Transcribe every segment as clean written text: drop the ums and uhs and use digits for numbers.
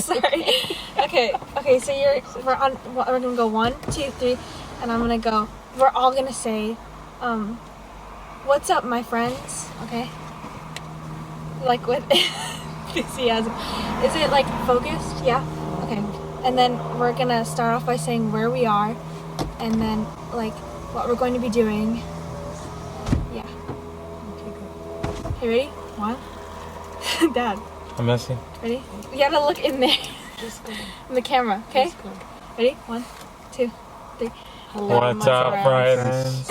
Sorry. Okay, so we're gonna go 1, 2, 3, and I'm gonna go. We're all gonna say, what's up, my friends? Okay. Like with enthusiasm. Is it like focused? Yeah? Okay. And then we're gonna start off by saying where we are, and then like what we're going to be doing. Yeah. Okay, good. Okay, ready? 1. Dad. I'm messy. Ready? You gotta look in there. In the camera, okay? Ready? 1, 2, 3. Hello, what's up, friends?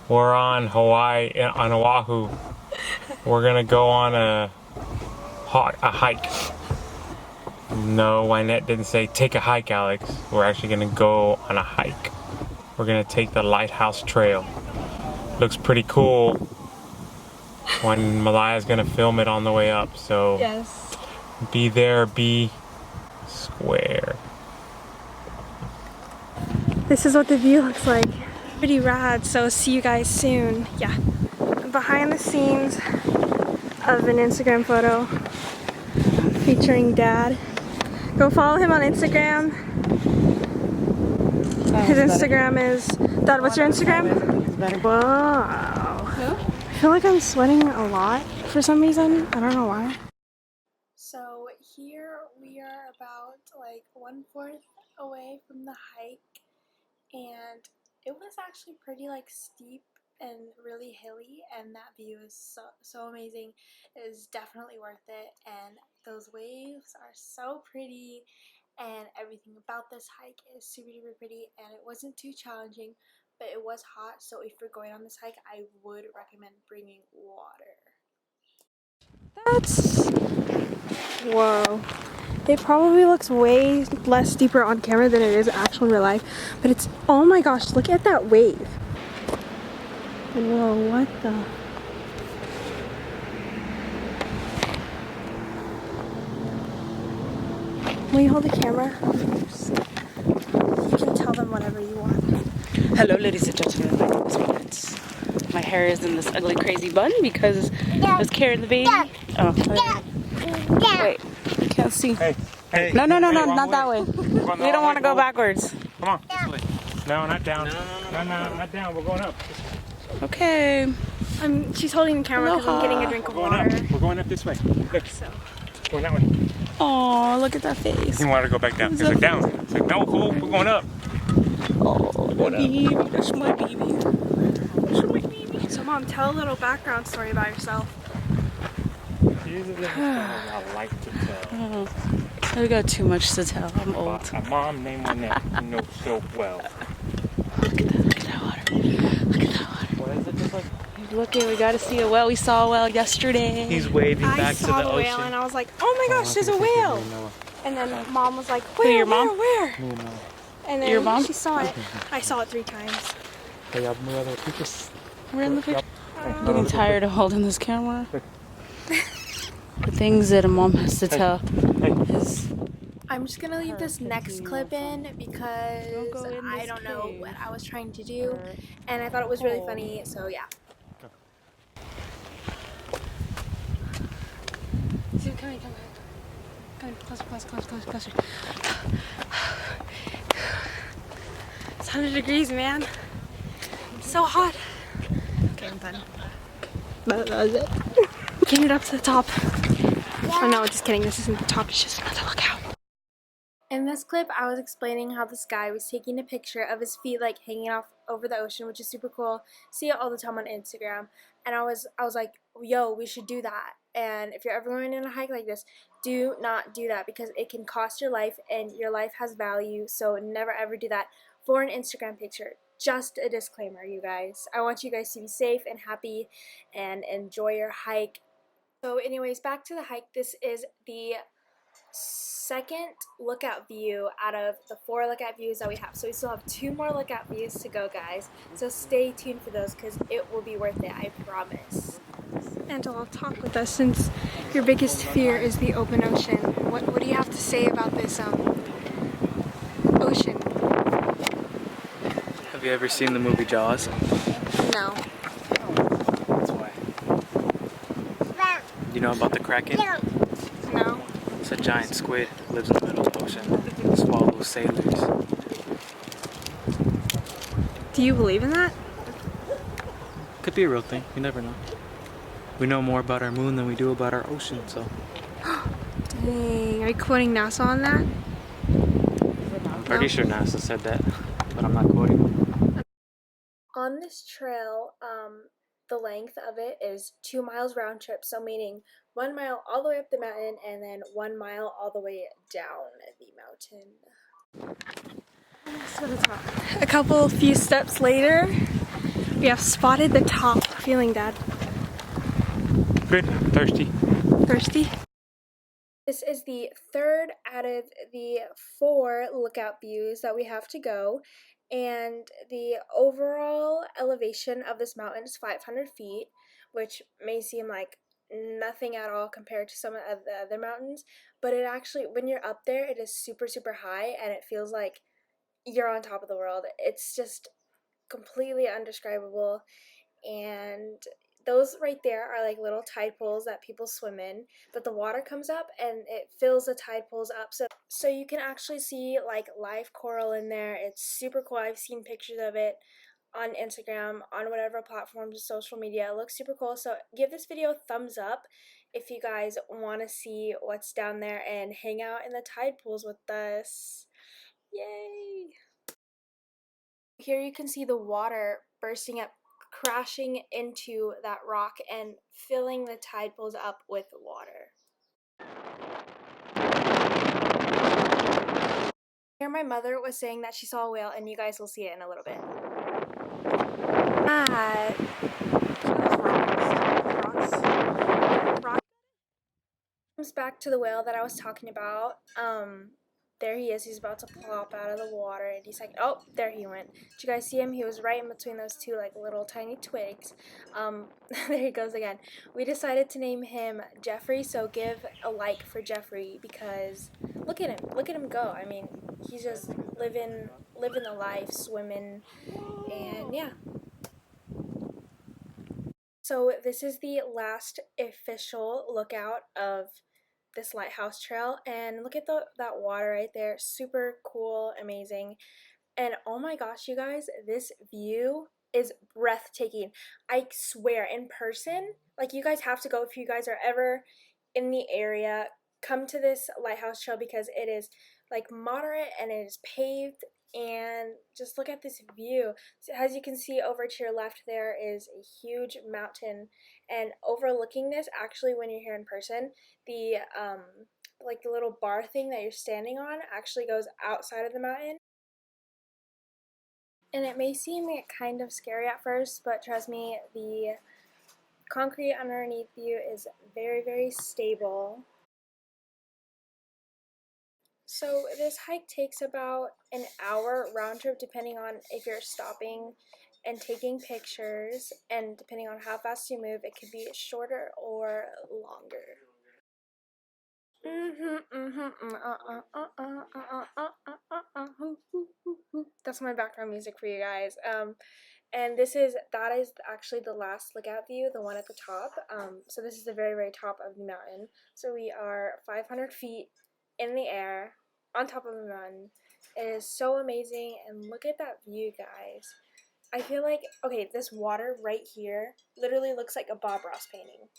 We're on Hawaii, on Oahu. We're gonna go on a hike. No, Wynette didn't say take a hike, Alex. We're actually gonna go on a hike. We're gonna take the Lighthouse Trail. Looks pretty cool. When Malaya's gonna film it on the way up, so yes. Be there, be square. This is what the view looks like. Pretty rad, so see you guys soon. Yeah. Behind the scenes of an Instagram photo featuring Dad. Go follow him on Instagram. His Instagram is... Dad, what's your Instagram? Wow. I feel like I'm sweating a lot for some reason. I don't know why. So here we are about like 1/4 away from the hike, and it was actually pretty like steep and really hilly, and that view is so amazing. It is definitely worth it, and those waves are so pretty, and everything about this hike is super duper pretty, and it wasn't too challenging, but it was hot, so if you're going on this hike, I would recommend bringing water. That's... whoa. It probably looks way less steeper on camera than it is actual in real life, but it's... oh my gosh, look at that wave. Whoa, what the... will you hold the camera? You can tell them whatever you want. Hello, ladies and gentlemen. My name is Florence. My hair is in this ugly, crazy bun because I was carrying the baby. Oh, wait, I can't see. Hey. No, not that way. We don't want to go backwards. Come on, this way. No, not down. No, not down. We're going up. Okay. She's holding the camera because I'm getting a drink of water. We're going up this way. Look. So. Going that way. Oh, look at that face. You want to go back down. It's like down. It's like, no, cool. We're going up. Oh, baby. That's my baby. That's my baby. So, Mom, tell a little background story about yourself. Usually, I like to tell. I got too much to tell. I'm old. A mom named Wynette you know so well. Look at that water. Look at that water. What is it just like? Looking, we got to see a whale. We saw a whale yesterday. He's waving back to the ocean. I saw the whale and I was like, oh my gosh, there's a whale. And then Mom was like, where, your mom? where? And then your mom? she saw it. I saw it 3 times. We're in the picture. I'm getting tired of holding this camera. The things that a mom has to tell is... I'm just gonna leave this next clip in because I don't know what I was trying to do, and I thought it was really funny, so yeah. Come in, closer. It's 100 degrees, man. It's so hot. Okay, I'm done. That was it. Getting it up to the top. Oh no, just kidding. This isn't the top. It's just another lookout. In this clip, I was explaining how this guy was taking a picture of his feet like hanging off over the ocean, which is super cool. See it all the time on Instagram. And I was like, yo, we should do that. And if you're ever going on a hike like this, do not do that because it can cost your life and your life has value. So never ever do that for an Instagram picture. Just a disclaimer, you guys. I want you guys to be safe and happy and enjoy your hike. So anyways, back to the hike. This is the second lookout view out of the 4 lookout views that we have. So we still have 2 more lookout views to go, guys. So stay tuned for those because it will be worth it, I promise. Angela, talk with us since your biggest fear is the open ocean. What do you have to say about this ocean? Have you ever seen the movie Jaws? No. That's why. You know about the Kraken? No. So a giant squid, lives in the middle of the ocean, swallows sailors. Do you believe in that? Could be a real thing, you never know. We know more about our moon than we do about our ocean, so Dang, are you quoting NASA on that? I'm pretty sure NASA said that, but I'm not quoting. On this trail, the length of it is 2 miles round trip, so meaning 1 mile all the way up the mountain and then 1 mile all the way down the mountain. A few steps later, we have spotted the top. Feeling Dad? Good. Thirsty. Thirsty? This is the third out of the 4 lookout views that we have to go, and the overall elevation of this mountain is 500 feet, which may seem like nothing at all compared to some of the other mountains, but it actually, when you're up there, it is super, super high, and it feels like you're on top of the world. It's just completely undescribable, and those right there are like little tide pools that people swim in, but the water comes up and it fills the tide pools up, so you can actually see like live coral in there. It's super cool. I've seen pictures of it on Instagram, on whatever platforms, social media. It looks super cool, so give this video a thumbs up if you guys want to see what's down there and hang out in the tide pools with us. Yay! Here you can see the water bursting up, crashing into that rock and filling the tide pools up with water. Here my mother was saying that she saw a whale, and you guys will see it in a little bit. Comes back to the whale that I was talking about. There he is. He's about to plop out of the water, and he's like, oh, there he went. Did you guys see him? He was right in between those two like little tiny twigs. There he goes again. We decided to name him Jeffrey, so give a like for Jeffrey, because look at him go. I mean, he's just living the life, swimming, and yeah. So this is the last official lookout of this lighthouse trail, and look at that water right there. Super cool, amazing, and oh my gosh, you guys, this view is breathtaking. I swear, in person, like, you guys have to go if you guys are ever in the area. Come to this lighthouse trail because it is like moderate and it is paved, and just look at this view. So as you can see over to your left, there is a huge mountain, and overlooking this, actually, when you're here in person, the like the little bar thing that you're standing on actually goes outside of the mountain. And it may seem kind of scary at first, but trust me, the concrete underneath you is very, very stable. So this hike takes about an hour round trip, depending on if you're stopping and taking pictures, and depending on how fast you move, it could be shorter or longer. That's my background music for you guys. And that is actually the last lookout view, the one at the top. So this is the very, very top of the mountain. So we are 500 feet in the air on top of the mountain. It is so amazing, and look at that view, guys. I feel like, okay, this water right here literally looks like a Bob Ross painting.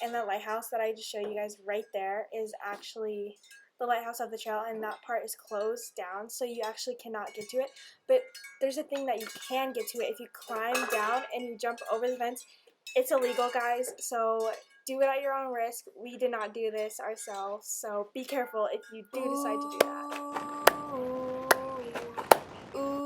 And the lighthouse that I just showed you guys right there is actually the lighthouse of the trail, and that part is closed down, so you actually cannot get to it. But there's a thing that you can get to it. If you climb down and you jump over the fence, it's illegal, guys, so do it at your own risk. We did not do this ourselves, so be careful if you do decide to do that. Ooh.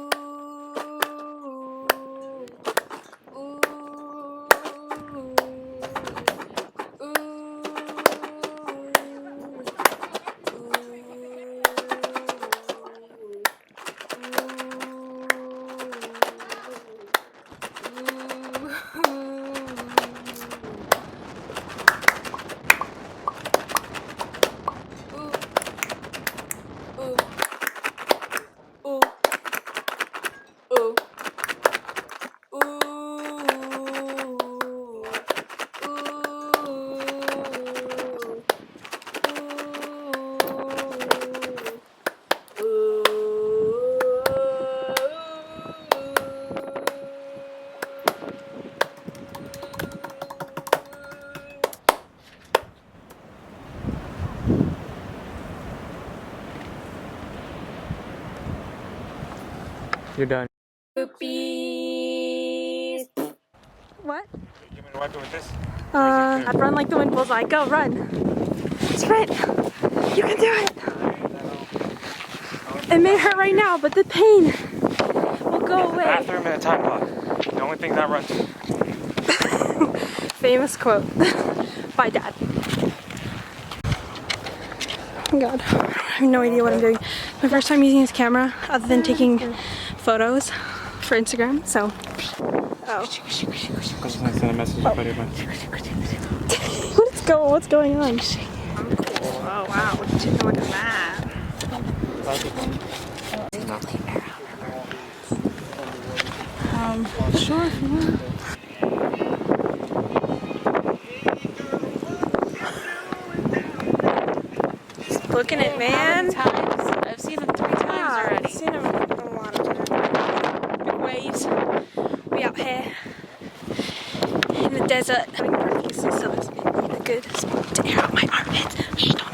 You're done. Poopies. What? You want me to wipe it with this? I'd run like the wind, bullseye. Go, run. Sprint. You can do it. It may hurt right now, but the pain will go away. Bathroom and a time clock. The only things I run to. Famous quote by Dad. Oh God, I have no idea what I'm doing. My first time using his camera, other than taking photos for Instagram. So, What's going on? Oh wow, look at that. Sure if you want. Just booking it, man. I've seen him 3 times already. I've seen him a lot of times. Big waves. We out here in the desert having breakfast, so it's a good spot to air out my armpits. Shh, don't